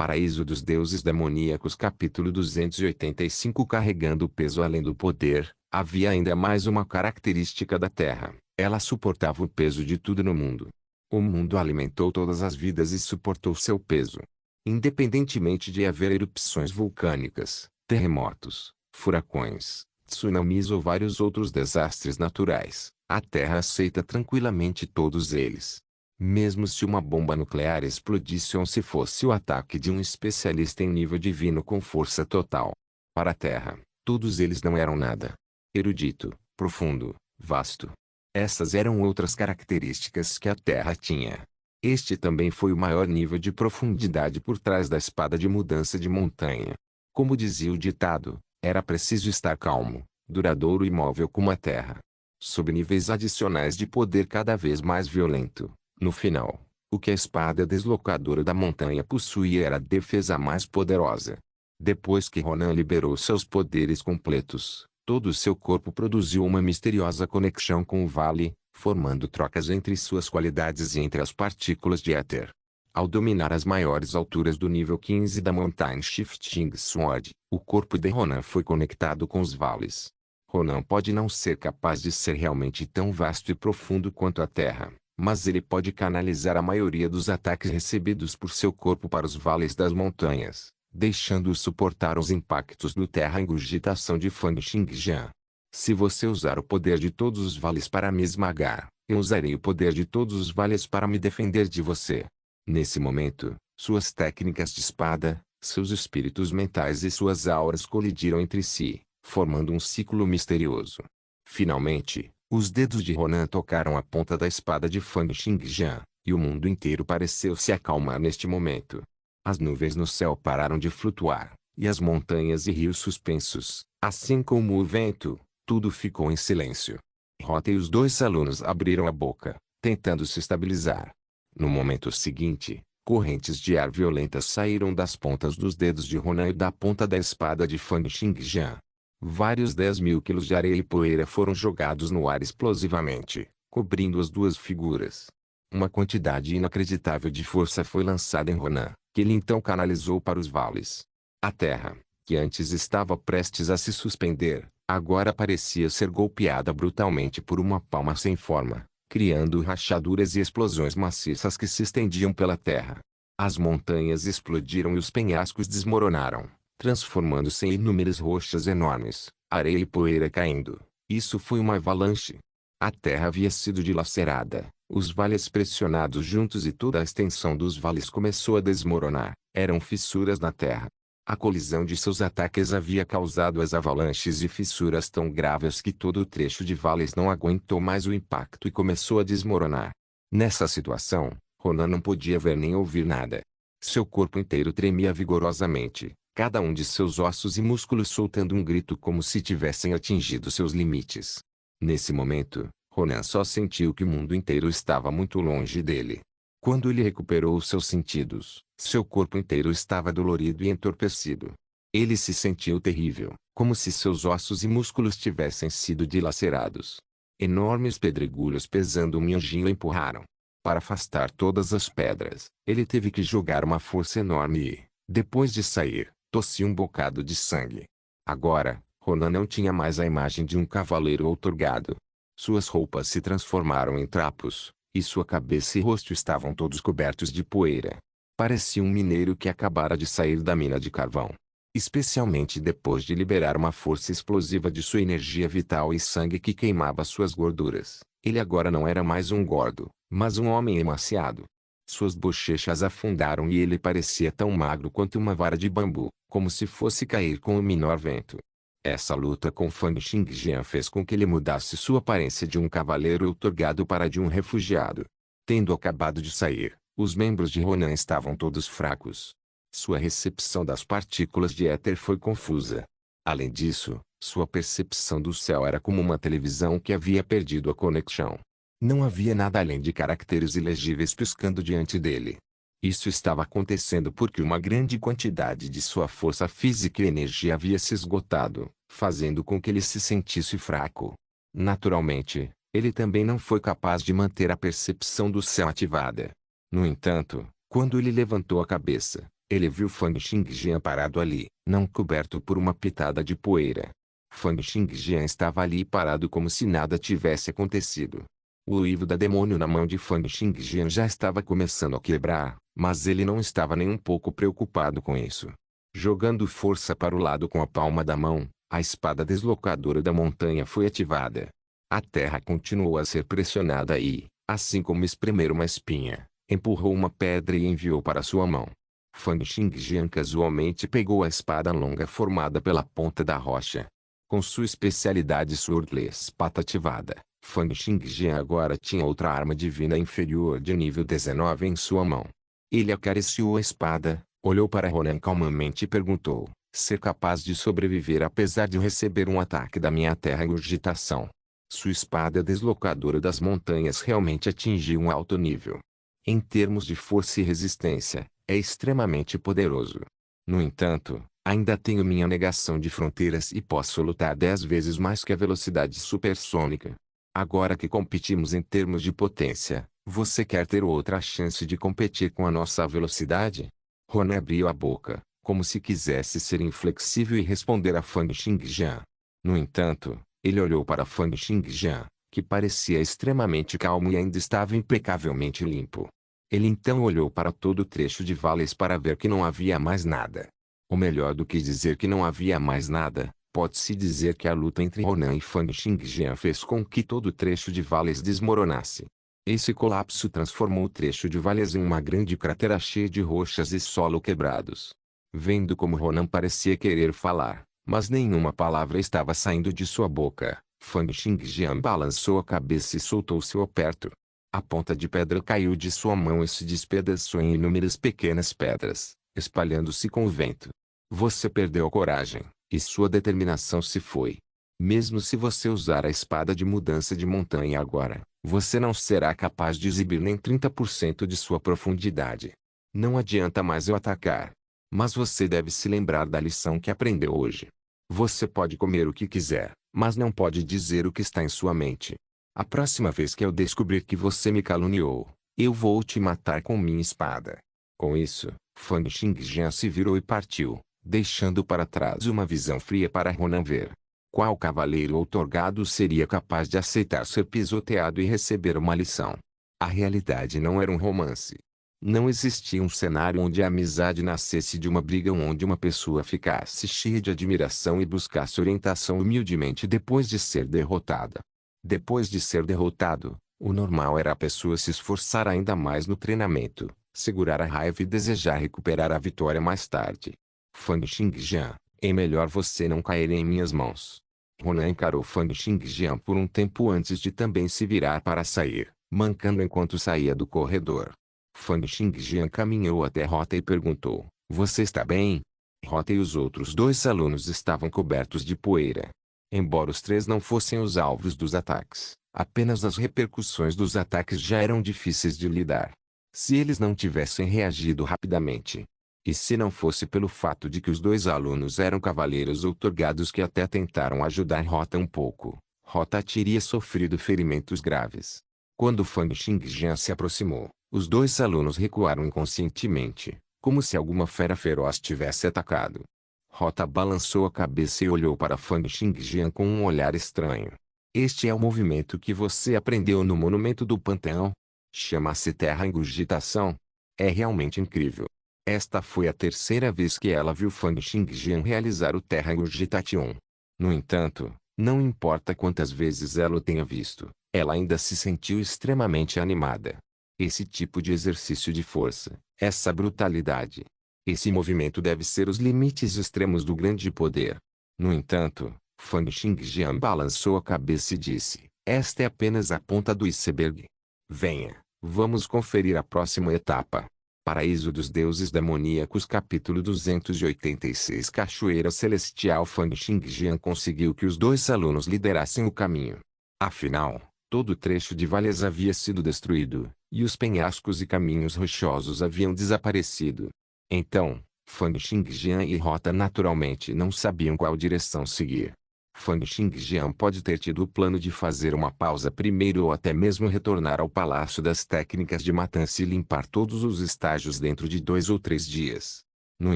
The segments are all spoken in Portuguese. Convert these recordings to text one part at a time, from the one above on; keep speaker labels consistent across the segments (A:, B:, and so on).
A: Paraíso dos Deuses Demoníacos capítulo 285 Carregando o peso além do poder, havia ainda mais uma característica da Terra, ela suportava o peso de tudo no mundo. O mundo alimentou todas as vidas e suportou seu peso. Independentemente de haver erupções vulcânicas, terremotos, furacões, tsunamis ou vários outros desastres naturais, a Terra aceita tranquilamente todos eles. Mesmo se uma bomba nuclear explodisse ou se fosse o ataque de um especialista em nível divino com força total. Para a Terra, todos eles não eram nada. Erudito, profundo, vasto. Essas eram outras características que a Terra tinha. Este também foi o maior nível de profundidade por trás da espada de mudança de montanha. Como dizia o ditado, era preciso estar calmo, duradouro e imóvel como a Terra. Sob níveis adicionais de poder cada vez mais violento. No final, o que a espada deslocadora da montanha possuía era a defesa mais poderosa. Depois que Ronan liberou seus poderes completos, todo o seu corpo produziu uma misteriosa conexão com o vale, formando trocas entre suas qualidades e entre as partículas de éter. Ao dominar as maiores alturas do nível 15 da Mountain Shifting Sword, o corpo de Ronan foi conectado com os vales. Ronan pode não ser capaz de ser realmente tão vasto e profundo quanto a Terra, mas ele pode canalizar a maioria dos ataques recebidos por seu corpo para os vales das montanhas, deixando-o suportar os impactos do terra ingurgitação de Fang Xingjian. Se você usar o poder de todos os vales para me esmagar, eu usarei o poder de todos os vales para me defender de você. Nesse momento, suas técnicas de espada, seus espíritos mentais e suas auras colidiram entre si, formando um ciclo misterioso. Finalmente, os dedos de Ronan tocaram a ponta da espada de Fang Xingjian, e o mundo inteiro pareceu se acalmar neste momento. As nuvens no céu pararam de flutuar, e as montanhas e rios suspensos, assim como o vento, tudo ficou em silêncio. Rota e os dois alunos abriram a boca, tentando se estabilizar. No momento seguinte, correntes de ar violentas saíram das pontas dos dedos de Ronan e da ponta da espada de Fang Xingjian. Vários 10.000 quilos de areia e poeira foram jogados no ar explosivamente, cobrindo as duas figuras. Uma quantidade inacreditável de força foi lançada em Ronan, que ele então canalizou para os vales. A terra, que antes estava prestes a se suspender, agora parecia ser golpeada brutalmente por uma palma sem forma, criando rachaduras e explosões maciças que se estendiam pela terra. As montanhas explodiram e os penhascos desmoronaram, transformando-se em inúmeras rochas enormes, areia e poeira caindo. Isso foi uma avalanche. A terra havia sido dilacerada, os vales pressionados juntos e toda a extensão dos vales começou a desmoronar. Eram fissuras na terra. A colisão de seus ataques havia causado as avalanches e fissuras tão graves que todo o trecho de vales não aguentou mais o impacto e começou a desmoronar. Nessa situação, Ronan não podia ver nem ouvir nada. Seu corpo inteiro tremia vigorosamente, cada um de seus ossos e músculos soltando um grito como se tivessem atingido seus limites. Nesse momento, Ronan só sentiu que o mundo inteiro estava muito longe dele. Quando ele recuperou os seus sentidos, seu corpo inteiro estava dolorido e entorpecido. Ele se sentiu terrível, como se seus ossos e músculos tivessem sido dilacerados. Enormes pedregulhos pesando um miojinho o empurraram. Para afastar todas as pedras, ele teve que jogar uma força enorme e, depois de sair, tossiu um bocado de sangue. Agora, Ronan não tinha mais a imagem de um cavaleiro outorgado. Suas roupas se transformaram em trapos, e sua cabeça e rosto estavam todos cobertos de poeira. Parecia um mineiro que acabara de sair da mina de carvão. Especialmente depois de liberar uma força explosiva de sua energia vital e sangue que queimava suas gorduras. Ele agora não era mais um gordo, mas um homem emaciado. Suas bochechas afundaram e ele parecia tão magro quanto uma vara de bambu, como se fosse cair com o menor vento. Essa luta com Fang Xingjian fez com que ele mudasse sua aparência de um cavaleiro outorgado para de um refugiado. Tendo acabado de sair, os membros de Ronan estavam todos fracos. Sua recepção das partículas de éter foi confusa. Além disso, sua percepção do céu era como uma televisão que havia perdido a conexão. Não havia nada além de caracteres ilegíveis piscando diante dele. Isso estava acontecendo porque uma grande quantidade de sua força física e energia havia se esgotado, fazendo com que ele se sentisse fraco. Naturalmente, ele também não foi capaz de manter a percepção do céu ativada. No entanto, quando ele levantou a cabeça, Ele viu Fang Xingjian parado ali, não coberto por uma pitada de poeira. Fang Xingjian estava ali parado como se nada tivesse acontecido. O uivo da demônio na mão de Fang Xingjian já estava começando a quebrar, mas ele não estava nem um pouco preocupado com isso. Jogando força para o lado com a palma da mão, a espada deslocadora da montanha foi ativada. A terra continuou a ser pressionada e, assim como espremer uma espinha, empurrou uma pedra e enviou para sua mão. Fang Xingjian casualmente pegou a espada longa formada pela ponta da rocha. Com sua especialidade Swordless Pata ativada, Fang Xingjian agora tinha outra arma divina inferior de nível 19 em sua mão. Ele acariciou a espada, olhou para Ronan calmamente e perguntou: ser capaz de sobreviver apesar de receber um ataque da minha terra ingurgitação? Sua espada deslocadora das montanhas realmente atingiu um alto nível. Em termos de força e resistência, é extremamente poderoso. No entanto, ainda tenho minha negação de fronteiras e posso lutar 10 vezes mais que a velocidade supersônica. Agora que competimos em termos de potência, você quer ter outra chance de competir com a nossa velocidade? Ronan abriu a boca, como se quisesse ser inflexível e responder a Fang Xingjian. No entanto, ele olhou para Fang Xingjian, que parecia extremamente calmo e ainda estava impecavelmente limpo. Ele então olhou para todo o trecho de vales para ver que não havia mais nada. Ou melhor do que dizer que não havia mais nada, pode-se dizer que a luta entre Ronan e Fang Xingjian fez com que todo o trecho de vales desmoronasse. Esse colapso transformou o trecho de vales em uma grande cratera cheia de rochas e solo quebrados. Vendo como Ronan parecia querer falar, mas nenhuma palavra estava saindo de sua boca, Fang Xingjian balançou a cabeça e soltou seu aperto. A ponta de pedra caiu de sua mão e se despedaçou em inúmeras pequenas pedras, espalhando-se com o vento. Você perdeu a coragem, e sua determinação se foi. Mesmo se você usar a espada de mudança de montanha agora, você não será capaz de exibir nem 30% de sua profundidade. Não adianta mais eu atacar. Mas você deve se lembrar da lição que aprendeu hoje. Você pode comer o que quiser, mas não pode dizer o que está em sua mente. A próxima vez que eu descobrir que você me caluniou, eu vou te matar com minha espada. Com isso, Fang Xingjian se virou e partiu, deixando para trás uma visão fria para Ronan ver. Qual cavaleiro outorgado seria capaz de aceitar ser pisoteado e receber uma lição? A realidade não era um romance. Não existia um cenário onde a amizade nascesse de uma briga onde uma pessoa ficasse cheia de admiração e buscasse orientação humildemente depois de ser derrotada. Depois de ser derrotado, o normal era a pessoa se esforçar ainda mais no treinamento, segurar a raiva e desejar recuperar a vitória mais tarde. Fang Xingjian, é melhor você não cair em minhas mãos. Ronan encarou Fang Xingjian por um tempo antes de também se virar para sair, mancando enquanto saía do corredor. Fang Xingjian caminhou até Rota e perguntou: você está bem? Rota e os outros dois alunos estavam cobertos de poeira. Embora os três não fossem os alvos dos ataques, apenas as repercussões dos ataques já eram difíceis de lidar. Se eles não tivessem reagido rapidamente, e se não fosse pelo fato de que os dois alunos eram cavaleiros outorgados que até tentaram ajudar Rota um pouco, Rota teria sofrido ferimentos graves. Quando Fang Xingjian se aproximou, os dois alunos recuaram inconscientemente, como se alguma fera feroz tivesse atacado. Rota balançou a cabeça e olhou para Fang Xingjian com um olhar estranho. Este é o movimento que você aprendeu no Monumento do Panteão? Chama-se Terra Ingurgitação. É realmente incrível. Esta foi a terceira vez que ela viu Fang Xingjian realizar o Terra Ingurgitation. No entanto, não importa quantas vezes ela o tenha visto, ela ainda se sentiu extremamente animada. Esse tipo de exercício de força, essa brutalidade, esse movimento deve ser os limites extremos do grande poder. No entanto, Fang Xingjian balançou a cabeça e disse: esta é apenas a ponta do iceberg. Venha, vamos conferir a próxima etapa. Paraíso dos Deuses Demoníacos Capítulo 286 Cachoeira Celestial. Fang Xingjian conseguiu que os dois alunos liderassem o caminho. Afinal, todo o trecho de vales havia sido destruído, e os penhascos e caminhos rochosos haviam desaparecido. Então, Fang Xingjian e Rota naturalmente não sabiam qual direção seguir. Fang Xingjian pode ter tido o plano de fazer uma pausa primeiro ou até mesmo retornar ao Palácio das Técnicas de Matança e limpar todos os estágios dentro de 2 ou 3 dias. No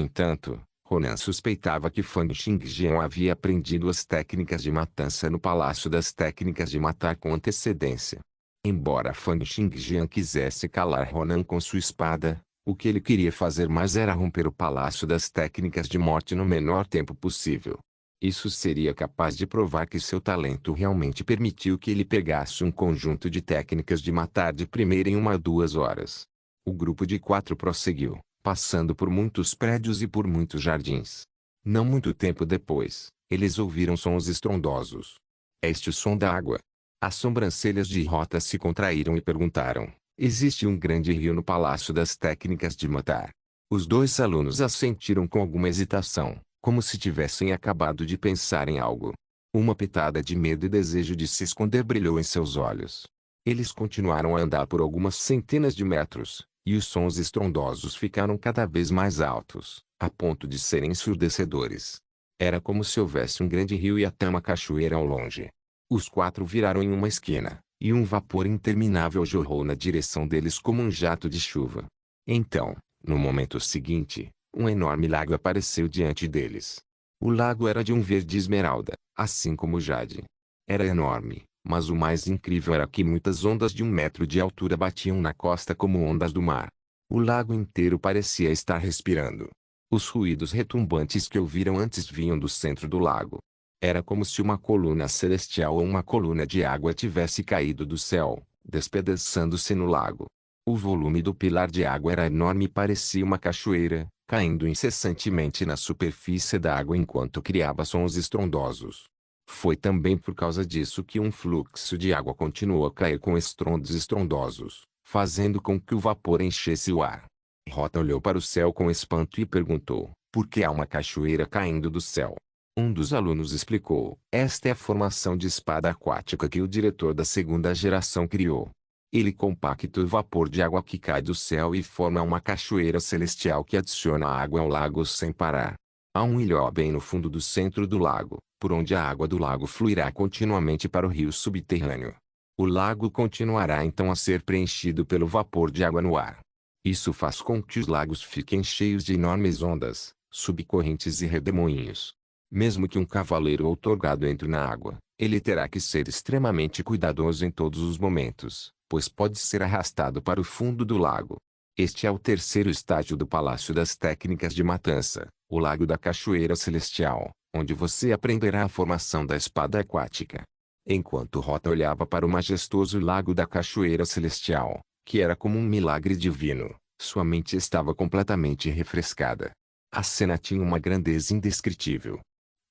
A: entanto, Ronan suspeitava que Fang Xingjian havia aprendido as técnicas de matança no Palácio das Técnicas de Matar com antecedência. Embora Fang Xingjian quisesse calar Ronan com sua espada, o que ele queria fazer mais era romper o Palácio das Técnicas de Morte no menor tempo possível. Isso seria capaz de provar que seu talento realmente permitiu que ele pegasse um conjunto de técnicas de matar de primeira em 1 a 2 horas. O grupo de 4 prosseguiu, passando por muitos prédios e por muitos jardins. Não muito tempo depois, eles ouviram sons estrondosos. É este o som da água? As sobrancelhas de Rota se contraíram e perguntaram: existe um grande rio no Palácio das Técnicas de Matar? Os 2 alunos assentiram com alguma hesitação, como se tivessem acabado de pensar em algo. Uma pitada de medo e desejo de se esconder brilhou em seus olhos. Eles continuaram a andar por algumas centenas de metros, e os sons estrondosos ficaram cada vez mais altos, a ponto de serem ensurdecedores. Era como se houvesse um grande rio e até uma cachoeira ao longe. Os 4 viraram em uma esquina, e um vapor interminável jorrou na direção deles como um jato de chuva. Então, no momento seguinte, um enorme lago apareceu diante deles. O lago era de um verde esmeralda, assim como o jade. Era enorme, mas o mais incrível era que muitas ondas de 1 metro de altura batiam na costa como ondas do mar. O lago inteiro parecia estar respirando. Os ruídos retumbantes que ouviram antes vinham do centro do lago. Era como se uma coluna celestial ou uma coluna de água tivesse caído do céu, despedaçando-se no lago. O volume do pilar de água era enorme e parecia uma cachoeira, caindo incessantemente na superfície da água enquanto criava sons estrondosos. Foi também por causa disso que um fluxo de água continuou a cair com estrondos estrondosos, fazendo com que o vapor enchesse o ar. Rota olhou para o céu com espanto e perguntou: por que há uma cachoeira caindo do céu? Um dos alunos explicou: esta é a formação de espada aquática que o diretor da segunda geração criou. Ele compacta o vapor de água que cai do céu e forma uma cachoeira celestial que adiciona água ao lago sem parar. Há um ilhó bem no fundo do centro do lago, por onde a água do lago fluirá continuamente para o rio subterrâneo. O lago continuará então a ser preenchido pelo vapor de água no ar. Isso faz com que os lagos fiquem cheios de enormes ondas, subcorrentes e redemoinhos. Mesmo que um cavaleiro outorgado entre na água, ele terá que ser extremamente cuidadoso em todos os momentos, pois pode ser arrastado para o fundo do lago. Este é o terceiro estágio do Palácio das Técnicas de Matança, o Lago da Cachoeira Celestial, onde você aprenderá a formação da espada aquática. Enquanto Rota olhava para o majestoso Lago da Cachoeira Celestial, que era como um milagre divino, sua mente estava completamente refrescada. A cena tinha uma grandeza indescritível.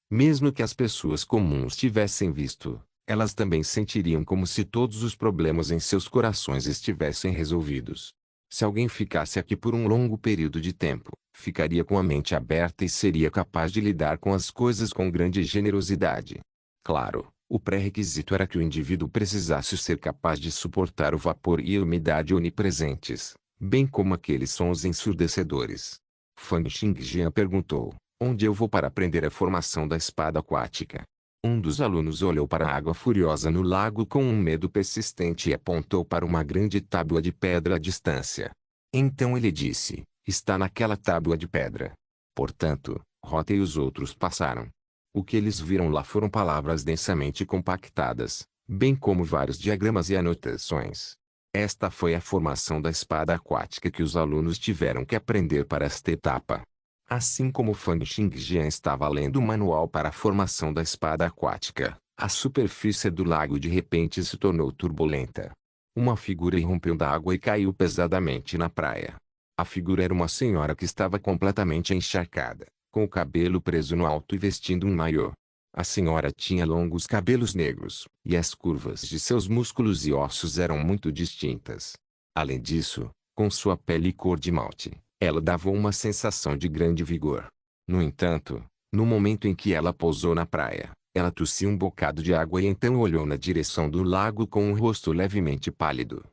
A: Mesmo que as pessoas comuns tivessem visto, elas também sentiriam como se todos os problemas em seus corações estivessem resolvidos. Se alguém ficasse aqui por um longo período de tempo, ficaria com a mente aberta e seria capaz de lidar com as coisas com grande generosidade. Claro, o pré-requisito era que o indivíduo precisasse ser capaz de suportar o vapor e a umidade onipresentes, bem como aqueles sons ensurdecedores. Fang Xingjian perguntou: onde eu vou para aprender a formação da espada aquática? Um dos alunos olhou para a água furiosa no lago com um medo persistente e apontou para uma grande tábua de pedra à distância. Então ele disse: está naquela tábua de pedra. Portanto, Rota e os outros passaram. O que eles viram lá foram palavras densamente compactadas, bem como vários diagramas e anotações. Esta foi a formação da espada aquática que os alunos tiveram que aprender para esta etapa. Assim como Fang Xingjian estava lendo o manual para a formação da espada aquática, a superfície do lago de repente se tornou turbulenta. Uma figura irrompeu da água e caiu pesadamente na praia. A figura era uma senhora que estava completamente encharcada, com o cabelo preso no alto e vestindo um maiô. A senhora tinha longos cabelos negros, e as curvas de seus músculos e ossos eram muito distintas. Além disso, com sua pele cor de malte, ela dava uma sensação de grande vigor. No entanto, no momento em que ela pousou na praia, ela tossiu um bocado de água e então olhou na direção do lago com um rosto levemente pálido.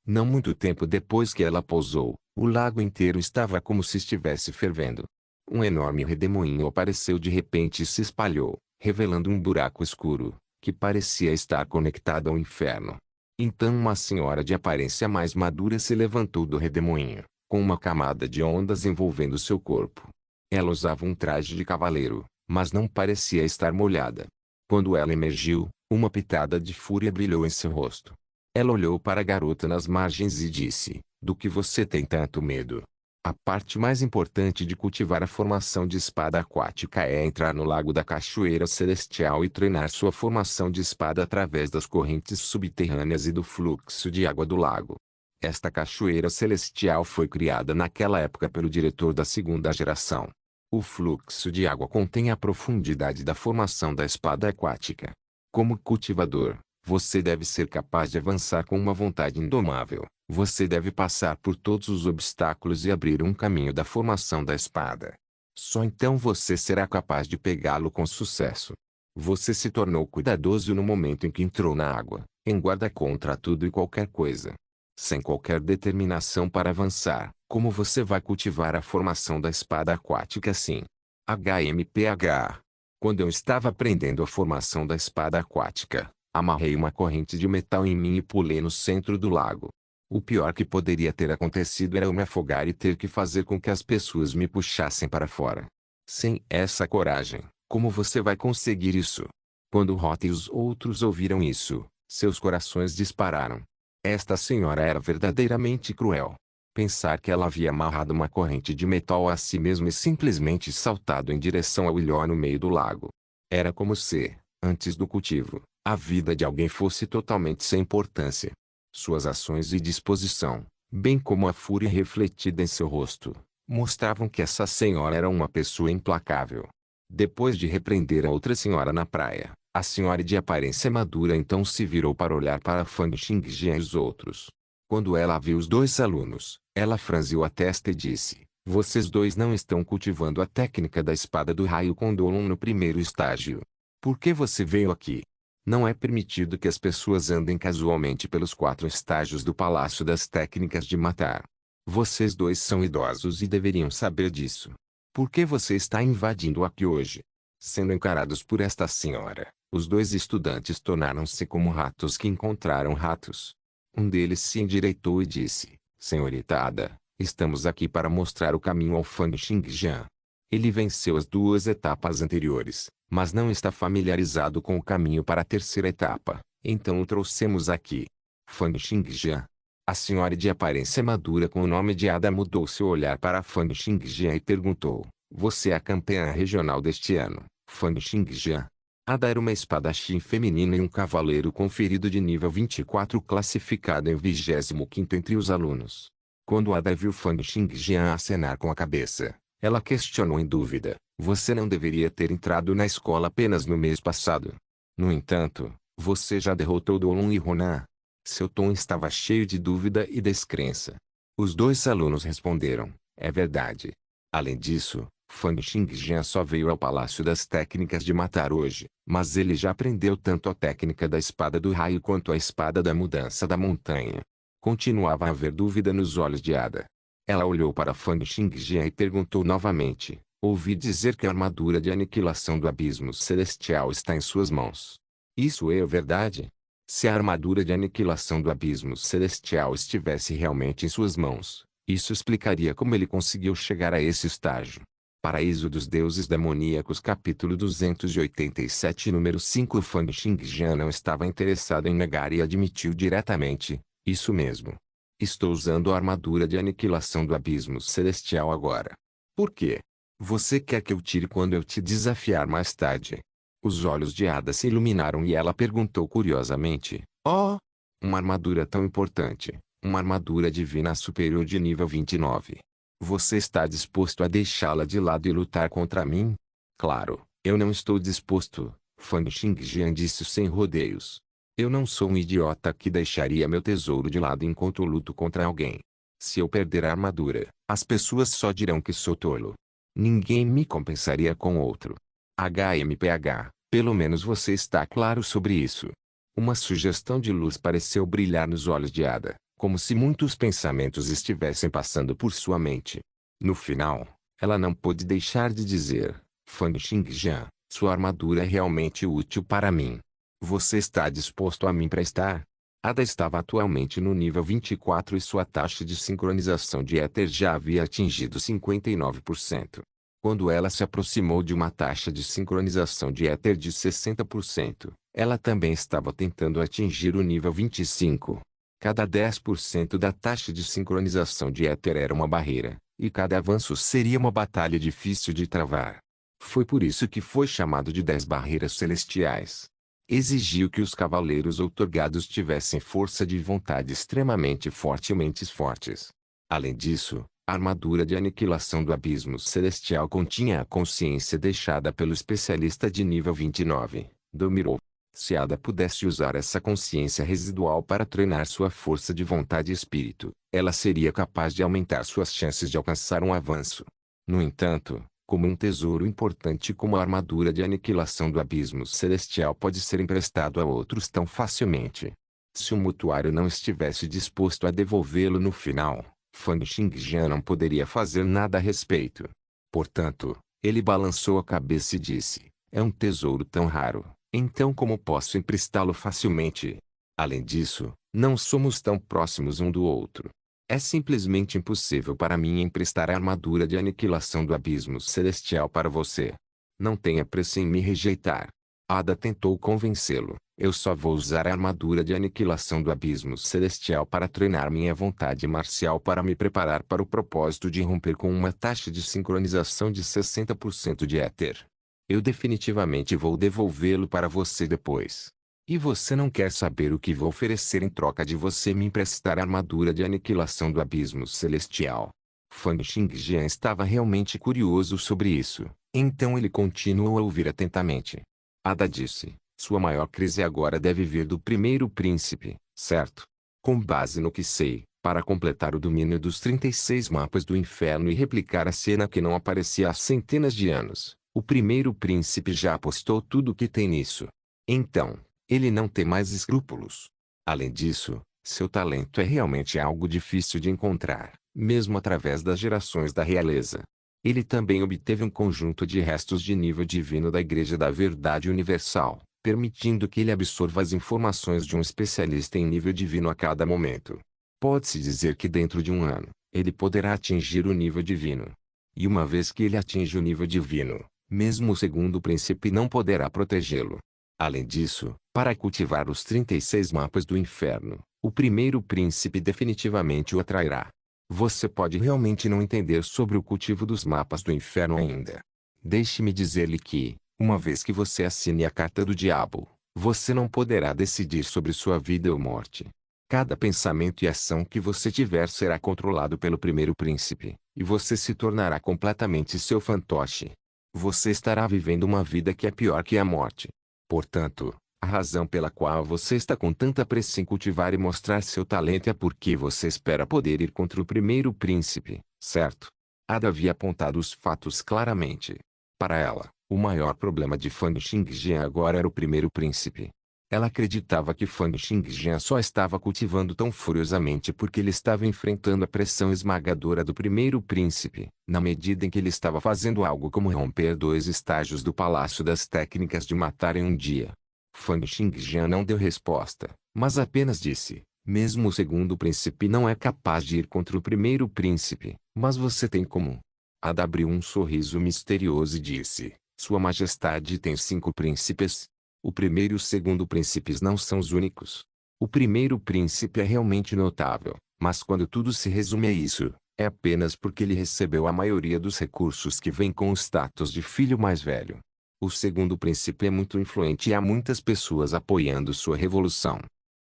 A: Não muito tempo depois que ela pousou, o lago inteiro estava como se estivesse fervendo. Um enorme redemoinho apareceu de repente e se espalhou, revelando um buraco escuro, que parecia estar conectado ao inferno. Então uma senhora de aparência mais madura se levantou do redemoinho, com uma camada de ondas envolvendo seu corpo. Ela usava um traje de cavaleiro, mas não parecia estar molhada. Quando ela emergiu, uma pitada de fúria brilhou em seu rosto. Ela olhou para a garota nas margens e disse: "Do que você tem tanto medo?" A parte mais importante de cultivar a formação de espada aquática é entrar no lago da Cachoeira Celestial e treinar sua formação de espada através das correntes subterrâneas e do fluxo de água do lago. Esta Cachoeira Celestial foi criada naquela época pelo diretor da segunda geração. O fluxo de água contém a profundidade da formação da espada aquática. Como cultivador, você deve ser capaz de avançar com uma vontade indomável. Você deve passar por todos os obstáculos e abrir um caminho da formação da espada. Só então você será capaz de pegá-lo com sucesso. Você se tornou cuidadoso no momento em que entrou na água, em guarda contra tudo e qualquer coisa. Sem qualquer determinação para avançar, como você vai cultivar a formação da espada aquática assim? HMPH. Quando eu estava aprendendo a formação da espada aquática, amarrei uma corrente de metal em mim e pulei no centro do lago. O pior que poderia ter acontecido era eu me afogar e ter que fazer com que as pessoas me puxassem para fora. Sem essa coragem, como você vai conseguir isso? Quando Rota e os outros ouviram isso, seus corações dispararam. Esta senhora era verdadeiramente cruel. Pensar que ela havia amarrado uma corrente de metal a si mesma e simplesmente saltado em direção ao ilhó no meio do lago. Era como se, antes do cultivo, a vida de alguém fosse totalmente sem importância. Suas ações e disposição, bem como a fúria refletida em seu rosto, mostravam que essa senhora era uma pessoa implacável. Depois de repreender a outra senhora na praia, a senhora de aparência madura então se virou para olhar para Fang Xingjian e os outros. Quando ela viu os dois alunos, ela franziu a testa e disse: "Vocês dois não estão cultivando a técnica da espada do raio Condolon no primeiro estágio. Por que você veio aqui? Não é permitido que as pessoas andem casualmente pelos 4 estágios do Palácio das Técnicas de Matar. Vocês dois são idosos e deveriam saber disso. Por que você está invadindo aqui hoje?" Sendo encarados por esta senhora, os dois estudantes tornaram-se como ratos que encontraram ratos. Um deles se endireitou e disse: "Senhorita Ada, estamos aqui para mostrar o caminho ao Fang Xingjian. Ele venceu as 2 etapas anteriores, mas não está familiarizado com o caminho para a terceira etapa, então o trouxemos aqui." Fang Xingjian. A senhora de aparência madura com o nome de Ada mudou seu olhar para Fang Xingjian e perguntou: "Você é a campeã regional deste ano, Fang Xingjian?" Ada era uma espadachim feminina e um cavaleiro conferido de nível 24 classificado em 25º entre os alunos. Quando Ada viu Fang Xingjian acenar com a cabeça, ela questionou em dúvida: "Você não deveria ter entrado na escola apenas no mês passado? No entanto, você já derrotou Dolun e Ronan?" Seu tom estava cheio de dúvida e descrença. Os dois alunos responderam: "É verdade. Além disso, Fang Xingjian só veio ao Palácio das Técnicas de Matar hoje, mas ele já aprendeu tanto a técnica da espada do raio quanto a espada da mudança da montanha." Continuava a haver dúvida nos olhos de Ada. Ela olhou para Fang Xingjian e perguntou novamente: "Ouvi dizer que a armadura de aniquilação do abismo celestial está em suas mãos. Isso é verdade? Se a armadura de aniquilação do abismo celestial estivesse realmente em suas mãos, isso explicaria como ele conseguiu chegar a esse estágio." Paraíso dos Deuses Demoníacos capítulo 287 número 5 Fang Xingjian não estava interessado em negar e admitiu diretamente: "Isso mesmo. Estou usando a armadura de aniquilação do abismo celestial agora." "Por quê? Você quer que eu tire quando eu te desafiar mais tarde?" Os olhos de Ada se iluminaram e ela perguntou curiosamente: "Oh, uma armadura tão importante, uma armadura divina superior de nível 29. Você está disposto a deixá-la de lado e lutar contra mim?" "Claro, eu não estou disposto", Fang Xingjian disse sem rodeios. "Eu não sou um idiota que deixaria meu tesouro de lado enquanto luto contra alguém. Se eu perder a armadura, as pessoas só dirão que sou tolo. Ninguém me compensaria com outro. HMPH, pelo menos você está claro sobre isso." Uma sugestão de luz pareceu brilhar nos olhos de Ada, como se muitos pensamentos estivessem passando por sua mente. No final, ela não pôde deixar de dizer: "Fang Xingjian, sua armadura é realmente útil para mim. Você está disposto a me emprestar?" Ada estava atualmente no nível 24 e sua taxa de sincronização de éter já havia atingido 59%. Quando ela se aproximou de uma taxa de sincronização de éter de 60%, ela também estava tentando atingir o nível 25. Cada 10% da taxa de sincronização de éter era uma barreira, e cada avanço seria uma batalha difícil de travar. Foi por isso que foi chamado de 10 barreiras celestiais. Exigiu que os cavaleiros outorgados tivessem força de vontade extremamente forte e mentes fortes. Além disso, a armadura de aniquilação do abismo celestial continha a consciência deixada pelo especialista de nível 29, Domirov. Se Ada pudesse usar essa consciência residual para treinar sua força de vontade e espírito, ela seria capaz de aumentar suas chances de alcançar um avanço. No entanto, como um tesouro importante como a armadura de aniquilação do abismo celestial pode ser emprestado a outros tão facilmente, se o mutuário não estivesse disposto a devolvê-lo no final, Fang Xingjian não poderia fazer nada a respeito. Portanto, ele balançou a cabeça e disse, é um tesouro tão raro, então como posso emprestá-lo facilmente? Além disso, não somos tão próximos um do outro. É simplesmente impossível para mim emprestar a armadura de aniquilação do abismo celestial para você. Não tenha pressa em me rejeitar. Ada tentou convencê-lo. Eu só vou usar a armadura de aniquilação do abismo celestial para treinar minha vontade marcial para me preparar para o propósito de romper com uma taxa de sincronização de 60% de éter. Eu definitivamente vou devolvê-lo para você depois. E você não quer saber o que vou oferecer em troca de você me emprestar a armadura de aniquilação do abismo celestial. Fang Xingjian estava realmente curioso sobre isso, então ele continuou a ouvir atentamente. Ada disse, sua maior crise agora deve vir do primeiro príncipe, certo? Com base no que sei, para completar o domínio dos 36 mapas do inferno e replicar a cena que não aparecia há centenas de anos, o primeiro príncipe já apostou tudo o que tem nisso. Então, ele não tem mais escrúpulos. Além disso, seu talento é realmente algo difícil de encontrar, mesmo através das gerações da realeza. Ele também obteve um conjunto de restos de nível divino da Igreja da Verdade Universal, permitindo que ele absorva as informações de um especialista em nível divino a cada momento. Pode-se dizer que dentro de um ano, ele poderá atingir o nível divino. E uma vez que ele atinge o nível divino, mesmo o segundo príncipe não poderá protegê-lo. Além disso, para cultivar os 36 mapas do inferno, o primeiro príncipe definitivamente o atrairá. Você pode realmente não entender sobre o cultivo dos mapas do inferno ainda. Deixe-me dizer-lhe que, uma vez que você assine a carta do diabo, você não poderá decidir sobre sua vida ou morte. Cada pensamento e ação que você tiver será controlado pelo primeiro príncipe, e você se tornará completamente seu fantoche. Você estará vivendo uma vida que é pior que a morte. Portanto, a razão pela qual você está com tanta pressa em cultivar e mostrar seu talento é porque você espera poder ir contra o primeiro príncipe, certo? Ada havia apontado os fatos claramente. Para ela, o maior problema de Fang Xingjian agora era o primeiro príncipe. Ela acreditava que Fang Xingjian só estava cultivando tão furiosamente porque ele estava enfrentando a pressão esmagadora do primeiro príncipe, na medida em que ele estava fazendo algo como romper 2 estágios do Palácio das Técnicas de Matar em um dia. Fang Xingjian não deu resposta, mas apenas disse, mesmo o segundo príncipe não é capaz de ir contra o primeiro príncipe, mas você tem como. Ada abriu um sorriso misterioso e disse, Sua Majestade tem 5 príncipes? O primeiro e o segundo príncipes não são os únicos. O primeiro príncipe é realmente notável, mas quando tudo se resume a isso, é apenas porque ele recebeu a maioria dos recursos que vêm com o status de filho mais velho. O segundo príncipe é muito influente e há muitas pessoas apoiando sua revolução.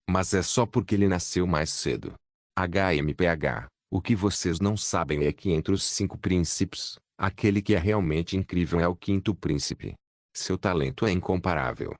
A: Mas é só porque ele nasceu mais cedo. HMPH, o que vocês não sabem é que entre os 5 príncipes, aquele que é realmente incrível é o quinto príncipe. Seu talento é incomparável.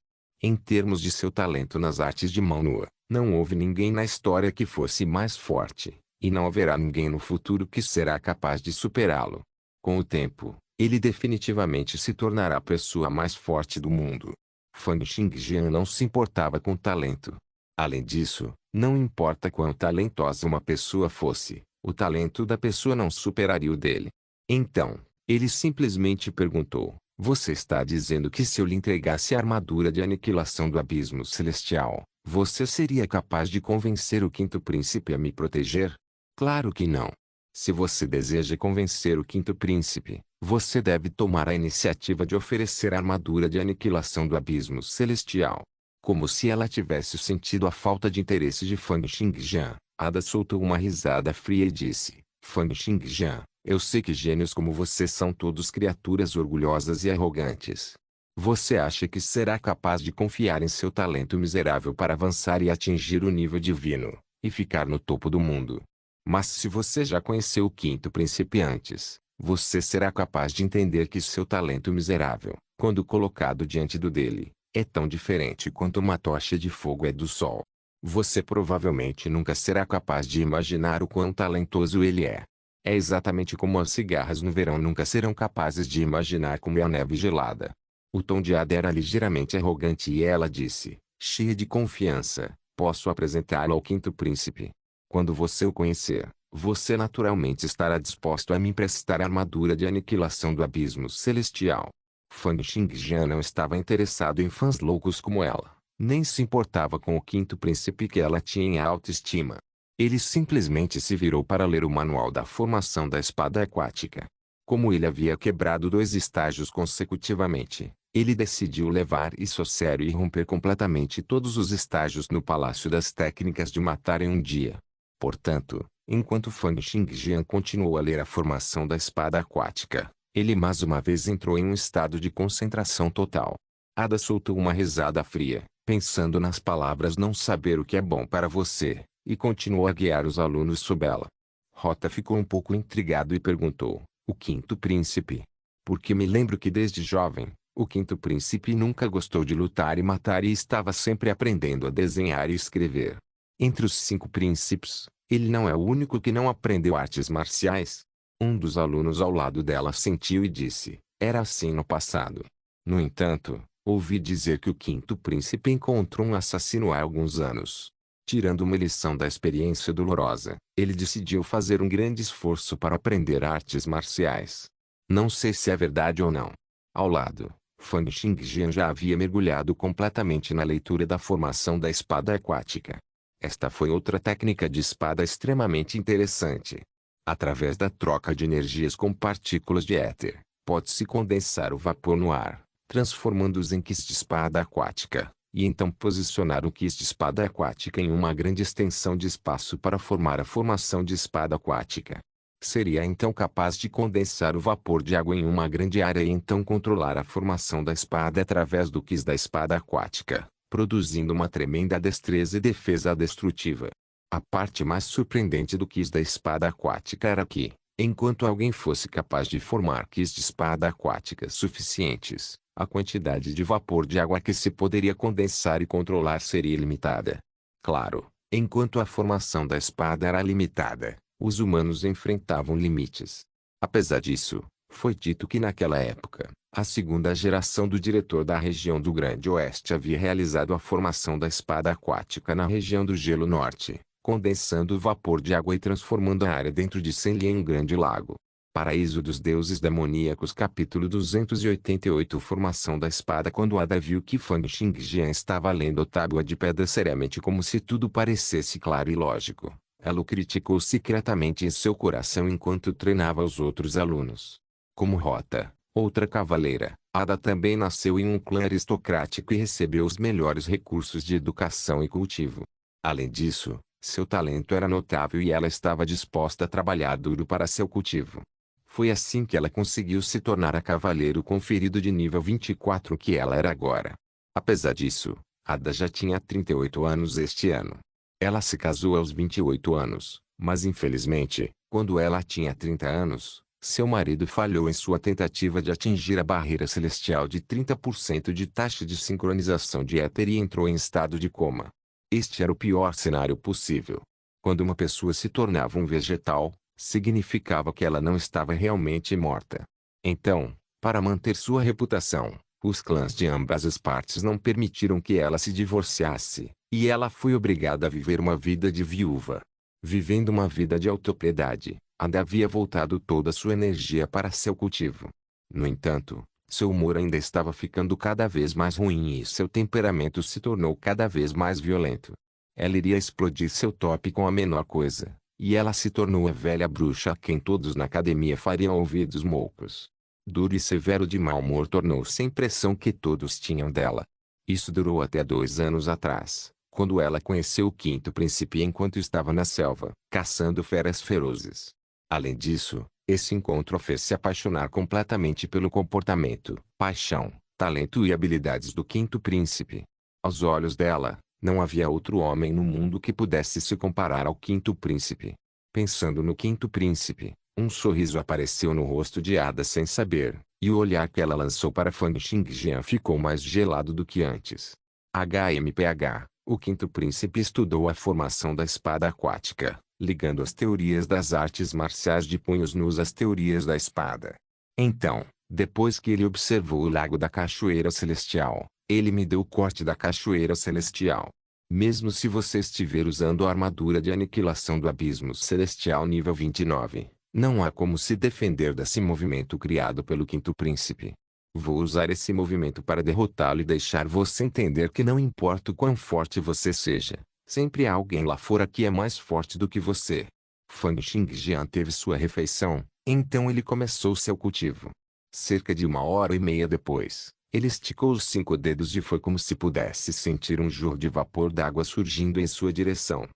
A: Em termos de seu talento nas artes de mão nua, não houve ninguém na história que fosse mais forte, e não haverá ninguém no futuro que será capaz de superá-lo. Com o tempo, ele definitivamente se tornará a pessoa mais forte do mundo. Fang Xingjian não se importava com talento. Além disso, não importa quão talentosa uma pessoa fosse, o talento da pessoa não superaria o dele. Então, ele simplesmente perguntou, você está dizendo que se eu lhe entregasse a armadura de aniquilação do abismo celestial, você seria capaz de convencer o quinto príncipe a me proteger? Claro que não. Se você deseja convencer o quinto príncipe, Você deve tomar a iniciativa de oferecer a armadura de aniquilação do abismo celestial. Como se ela tivesse sentido a falta de interesse de Fang Xingjian, Ada soltou uma risada fria e disse: Fang Xingjian, eu sei que gênios como você são todos criaturas orgulhosas e arrogantes. Você acha que será capaz de confiar em seu talento miserável para avançar e atingir o nível divino, e ficar no topo do mundo. Mas se você já conheceu o quinto príncipe antes, você será capaz de entender que seu talento miserável, quando colocado diante do dele, é tão diferente quanto uma tocha de fogo é do sol. Você provavelmente nunca será capaz de imaginar o quão talentoso ele é. É exatamente como as cigarras no verão nunca serão capazes de imaginar como é a neve gelada. O tom de Ada era ligeiramente arrogante e ela disse, cheia de confiança, posso apresentá-lo ao quinto príncipe. Quando você o conhecer, você naturalmente estará disposto a me emprestar a armadura de aniquilação do abismo celestial. Fang Xingjian não estava interessado em fãs loucos como ela, nem se importava com o quinto príncipe que ela tinha em alta estima. Ele simplesmente se virou para ler o manual da formação da espada aquática. Como ele havia quebrado 2 estágios consecutivamente, ele decidiu levar isso a sério e romper completamente todos os estágios no Palácio das Técnicas de Matar em um dia. Portanto, enquanto Fang Xingjian continuou a ler a formação da espada aquática, ele mais uma vez entrou em um estado de concentração total. Ada soltou uma risada fria, pensando nas palavras não saber o que é bom para você, e continuou a guiar os alunos sob ela. Rota ficou um pouco intrigado e perguntou, o quinto príncipe? Porque me lembro que desde jovem, o quinto príncipe nunca gostou de lutar e matar e estava sempre aprendendo a desenhar e escrever. Entre os 5 príncipes, ele não é o único que não aprendeu artes marciais. Um dos alunos ao lado dela sentiu e disse, era assim no passado. No entanto, ouvi dizer que o quinto príncipe encontrou um assassino há alguns anos. Tirando uma lição da experiência dolorosa, ele decidiu fazer um grande esforço para aprender artes marciais. Não sei se é verdade ou não. Ao lado, Fang Xingjian já havia mergulhado completamente na leitura da formação da espada aquática. Esta foi outra técnica de espada extremamente interessante. Através da troca de energias com partículas de éter, pode-se condensar o vapor no ar, transformando-os em quis de espada aquática, e então posicionar o quis de espada aquática em uma grande extensão de espaço para formar a formação de espada aquática. Seria então capaz de condensar o vapor de água em uma grande área e então controlar a formação da espada através do quis da espada aquática, produzindo uma tremenda destreza e defesa destrutiva. A parte mais surpreendente do quis da espada aquática era que, enquanto alguém fosse capaz de formar quis de espada aquática suficientes, a quantidade de vapor de água que se poderia condensar e controlar seria ilimitada. Claro, enquanto a formação da espada era limitada, os humanos enfrentavam limites. Apesar disso, foi dito que naquela época, a segunda geração do diretor da região do Grande Oeste havia realizado a formação da espada aquática na região do Gelo Norte, condensando o vapor de água e transformando a área dentro de Senli em um grande lago. Paraíso dos Deuses Demoníacos Capítulo 288 Formação da Espada. Quando Ada viu que Fang Xingjian estava lendo a tábua de pedra seriamente como se tudo parecesse claro e lógico, ela o criticou secretamente em seu coração enquanto treinava os outros alunos. Como Rota, outra cavaleira, Ada também nasceu em um clã aristocrático e recebeu os melhores recursos de educação e cultivo. Além disso, seu talento era notável e ela estava disposta a trabalhar duro para seu cultivo. Foi assim que ela conseguiu se tornar a cavaleiro conferido de nível 24 que ela era agora. Apesar disso, Ada já tinha 38 anos este ano. Ela se casou aos 28 anos, mas infelizmente, quando ela tinha 30 anos, seu marido falhou em sua tentativa de atingir a barreira celestial de 30% de taxa de sincronização de éter e entrou em estado de coma. Este era o pior cenário possível. Quando uma pessoa se tornava um vegetal, significava que ela não estava realmente morta. Então, para manter sua reputação, os clãs de ambas as partes não permitiram que ela se divorciasse, e ela foi obrigada a viver uma vida de viúva. Vivendo uma vida de autopiedade, Ada havia voltado toda sua energia para seu cultivo. No entanto, seu humor ainda estava ficando cada vez mais ruim e seu temperamento se tornou cada vez mais violento. Ela iria explodir seu top com a menor coisa, e ela se tornou a velha bruxa a quem todos na academia fariam ouvidos moucos. Duro e severo de mau humor tornou-se a impressão que todos tinham dela. Isso durou até 2 anos atrás, quando ela conheceu o quinto príncipe enquanto estava na selva, caçando feras ferozes. Além disso, esse encontro a fez se apaixonar completamente pelo comportamento, paixão, talento e habilidades do quinto príncipe. Aos olhos dela, não havia outro homem no mundo que pudesse se comparar ao quinto príncipe. Pensando no quinto príncipe, um sorriso apareceu no rosto de Ada sem saber, e o olhar que ela lançou para Fang Xingjian ficou mais gelado do que antes. HMPH, o quinto príncipe estudou a formação da espada aquática, ligando as teorias das artes marciais de punhos nus às teorias da espada. Então, depois que ele observou o lago da Cachoeira Celestial, ele me deu o corte da Cachoeira Celestial. Mesmo se você estiver usando a armadura de aniquilação do Abismo Celestial nível 29, não há como se defender desse movimento criado pelo quinto príncipe. Vou usar esse movimento para derrotá-lo e deixar você entender que não importa o quão forte você seja, sempre há alguém lá fora que é mais forte do que você. Fang Xingjian teve sua refeição, então ele começou seu cultivo. Cerca de 1 hora e meia depois, ele esticou os 5 dedos e foi como se pudesse sentir um jorro de vapor d'água surgindo em sua direção.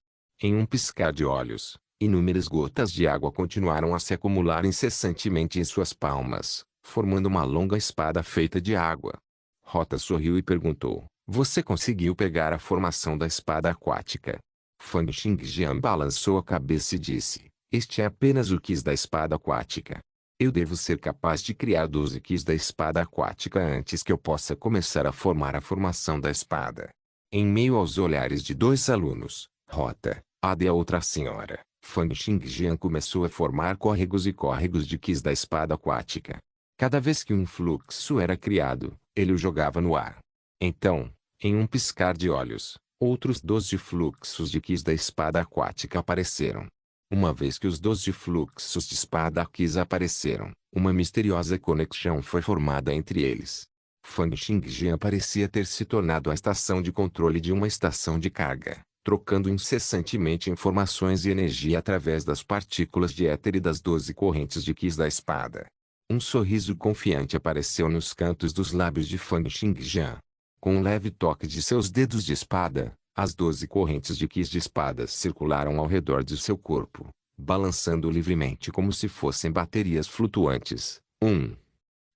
A: Em um piscar de olhos, inúmeras gotas de água continuaram a se acumular incessantemente em suas palmas, formando uma longa espada feita de água. Rota sorriu e perguntou: "Você conseguiu pegar a formação da espada aquática?" Fang Xingjian balançou a cabeça e disse: "Este é apenas o Qi da espada aquática. Eu devo ser capaz de criar 12 Qis da espada aquática antes que eu possa começar a formar a formação da espada." Em meio aos olhares de 2 alunos, Rota, Ada e a outra senhora, Fang Xingjian começou a formar córregos e córregos de Qis da espada aquática. Cada vez que um fluxo era criado, ele o jogava no ar. Então, em um piscar de olhos, outros 12 fluxos de Qis da espada aquática apareceram. Uma vez que os 12 fluxos de espada Qis apareceram, uma misteriosa conexão foi formada entre eles. Fang Xingjian parecia ter se tornado a estação de controle de uma estação de carga, trocando incessantemente informações e energia através das partículas de éter e das 12 correntes de Qis da espada. Um sorriso confiante apareceu nos cantos dos lábios de Fang Xingjian. Com um leve toque de seus dedos de espada, as 12 correntes de Qis de espadas circularam ao redor de seu corpo, balançando livremente como se fossem baterias flutuantes.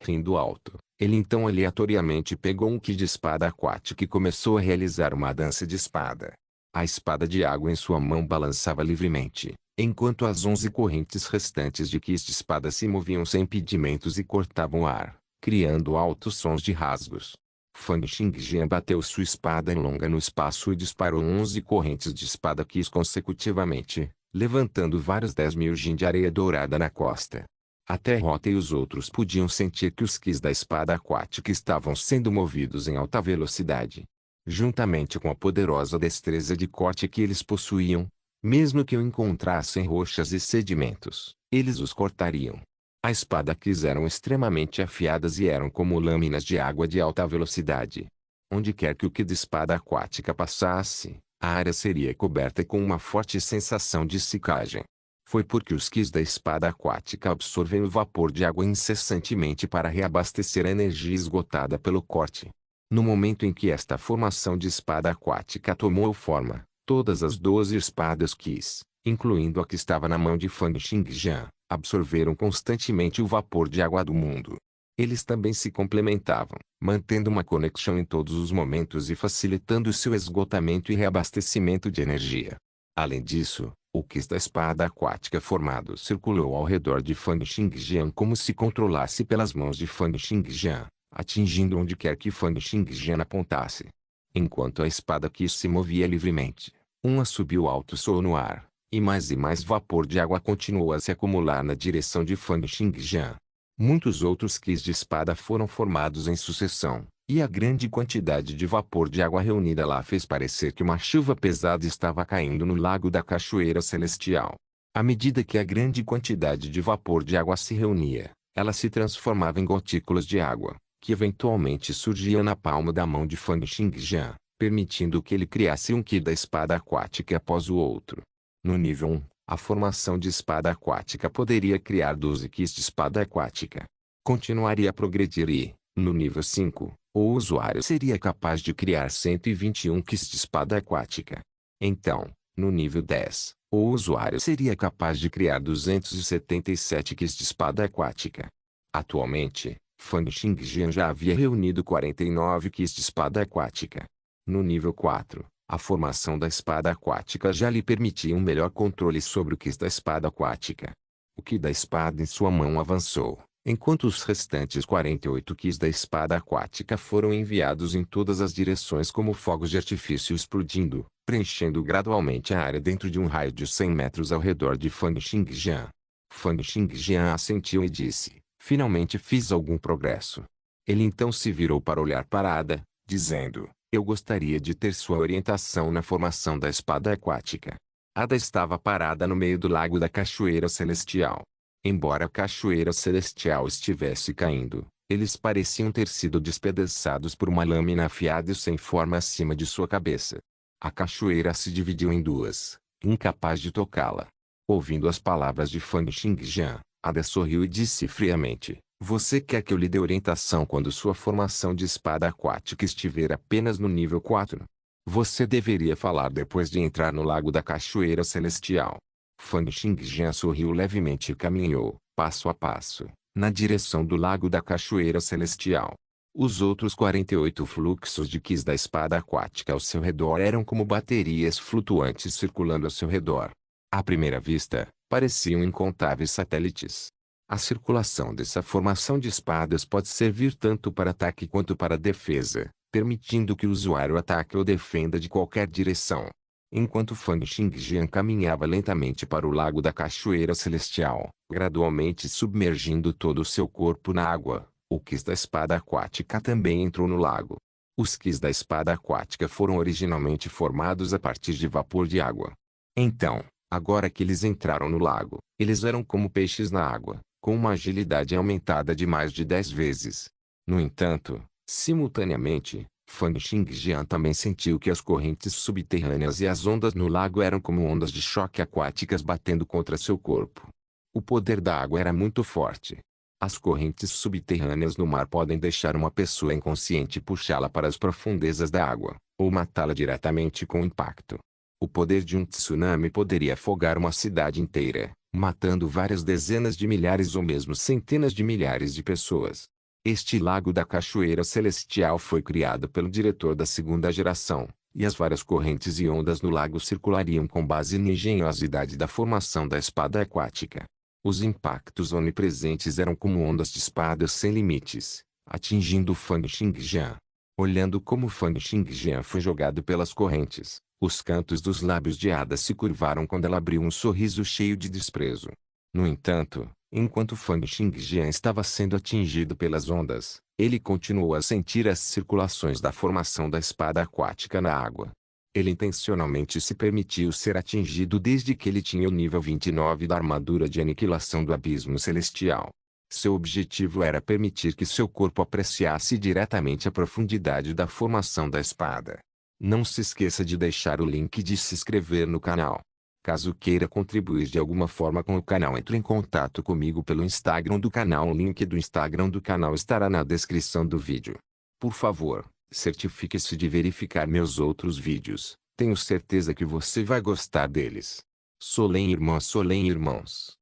A: Rindo alto, ele então aleatoriamente pegou um Qi de espada aquática e começou a realizar uma dança de espada. A espada de água em sua mão balançava livremente, enquanto as 11 correntes restantes de Qis de espada se moviam sem impedimentos e cortavam o ar, criando altos sons de rasgos. Fang Xingjian bateu sua espada longa no espaço e disparou 11 correntes de espada Qis consecutivamente, levantando vários 10.000 jin de areia dourada na costa. Até Rota e os outros podiam sentir que os Qis da espada aquática estavam sendo movidos em alta velocidade. Juntamente com a poderosa destreza de corte que eles possuíam, mesmo que o encontrassem rochas e sedimentos, eles os cortariam. A espada Qis eram extremamente afiadas e eram como lâminas de água de alta velocidade. Onde quer que o Qi de espada aquática passasse, a área seria coberta com uma forte sensação de secagem. Foi porque os Qis da espada aquática absorvem o vapor de água incessantemente para reabastecer a energia esgotada pelo corte. No momento em que esta formação de espada aquática tomou forma, todas as 12 espadas Qis, incluindo a que estava na mão de Fang Xingjian, absorveram constantemente o vapor de água do mundo. Eles também se complementavam, mantendo uma conexão em todos os momentos e facilitando seu esgotamento e reabastecimento de energia. Além disso, o Qi da espada aquática formado circulou ao redor de Fang Xingjian como se controlasse pelas mãos de Fang Xingjian, atingindo onde quer que Fang Xingjian apontasse. Enquanto a espada Qi se movia livremente, um assobio alto soou no ar, e mais vapor de água continuou a se acumular na direção de Fang Xingjian. Muitos outros Qis de espada foram formados em sucessão, e a grande quantidade de vapor de água reunida lá fez parecer que uma chuva pesada estava caindo no lago da Cachoeira Celestial. À medida que a grande quantidade de vapor de água se reunia, ela se transformava em gotículas de água, que eventualmente surgiam na palma da mão de Fang Xingjian, permitindo que ele criasse um Qi da espada aquática após o outro. No nível 1, a formação de espada aquática poderia criar 12 Qis de espada aquática. continuaria a progredir e, no nível 5, o usuário seria capaz de criar 121 kits de espada aquática. Então, no nível 10, o usuário seria capaz de criar 277 kits de espada aquática. Atualmente, Fang Xingjian já havia reunido 49 kits de espada aquática. No nível 4, a formação da espada aquática já lhe permitia um melhor controle sobre o Ki da espada aquática. O Ki da espada em sua mão avançou, enquanto os restantes 48 Kis da espada aquática foram enviados em todas as direções como fogos de artifício explodindo, preenchendo gradualmente a área dentro de um raio de 100 metros ao redor de Fang Xingjian. Fang Xingjian assentiu e disse: finalmente fiz algum progresso. Ele então se virou para olhar para Ada, dizendo: eu gostaria de ter sua orientação na formação da espada aquática. Ada estava parada no meio do lago da Cachoeira Celestial. Embora a Cachoeira Celestial estivesse caindo, eles pareciam ter sido despedaçados por uma lâmina afiada e sem forma acima de sua cabeça. A cachoeira se dividiu em duas, incapaz de tocá-la. Ouvindo as palavras de Fang Xingjian, Ada sorriu e disse friamente: você quer que eu lhe dê orientação quando sua formação de espada aquática estiver apenas no nível 4? Você deveria falar depois de entrar no lago da Cachoeira Celestial. Fang Xingjian sorriu levemente e caminhou, passo a passo, na direção do lago da Cachoeira Celestial. Os outros 48 fluxos de Kis da espada aquática ao seu redor eram como baterias flutuantes circulando ao seu redor. À primeira vista, pareciam incontáveis satélites. A circulação dessa formação de espadas pode servir tanto para ataque quanto para defesa, permitindo que o usuário ataque ou defenda de qualquer direção. Enquanto Fang Xingjian caminhava lentamente para o lago da Cachoeira Celestial, gradualmente submergindo todo o seu corpo na água, o Ki da espada aquática também entrou no lago. Os Ki da espada aquática foram originalmente formados a partir de vapor de água. Então, agora que eles entraram no lago, eles eram como peixes na água, com uma agilidade aumentada de mais de 10 vezes. No entanto, simultaneamente, Fang Xingjian também sentiu que as correntes subterrâneas e as ondas no lago eram como ondas de choque aquáticas batendo contra seu corpo. O poder da água era muito forte. As correntes subterrâneas no mar podem deixar uma pessoa inconsciente e puxá-la para as profundezas da água, ou matá-la diretamente com impacto. O poder de um tsunami poderia afogar uma cidade inteira, matando várias dezenas de milhares ou mesmo centenas de milhares de pessoas. Este lago da Cachoeira Celestial foi criado pelo diretor da segunda geração, e as várias correntes e ondas no lago circulariam com base na engenhosidade da formação da espada aquática. Os impactos onipresentes eram como ondas de espadas sem limites, atingindo Fang Xingjian. Olhando como Fang Xingjian foi jogado pelas correntes, os cantos dos lábios de Ada se curvaram quando ela abriu um sorriso cheio de desprezo. No entanto, enquanto Fang Xingjian estava sendo atingido pelas ondas, ele continuou a sentir as circulações da formação da espada aquática na água. Ele intencionalmente se permitiu ser atingido desde que ele tinha o nível 29 da armadura de aniquilação do abismo celestial. Seu objetivo era permitir que seu corpo apreciasse diretamente a profundidade da formação da espada. Não se esqueça de deixar o link de se inscrever no canal. Caso queira contribuir de alguma forma com o canal, entre em contato comigo pelo Instagram do canal. O link do Instagram do canal estará na descrição do vídeo. Por favor, certifique-se de verificar meus outros vídeos. Tenho certeza que você vai gostar deles. Solém irmãs, Solém irmãos.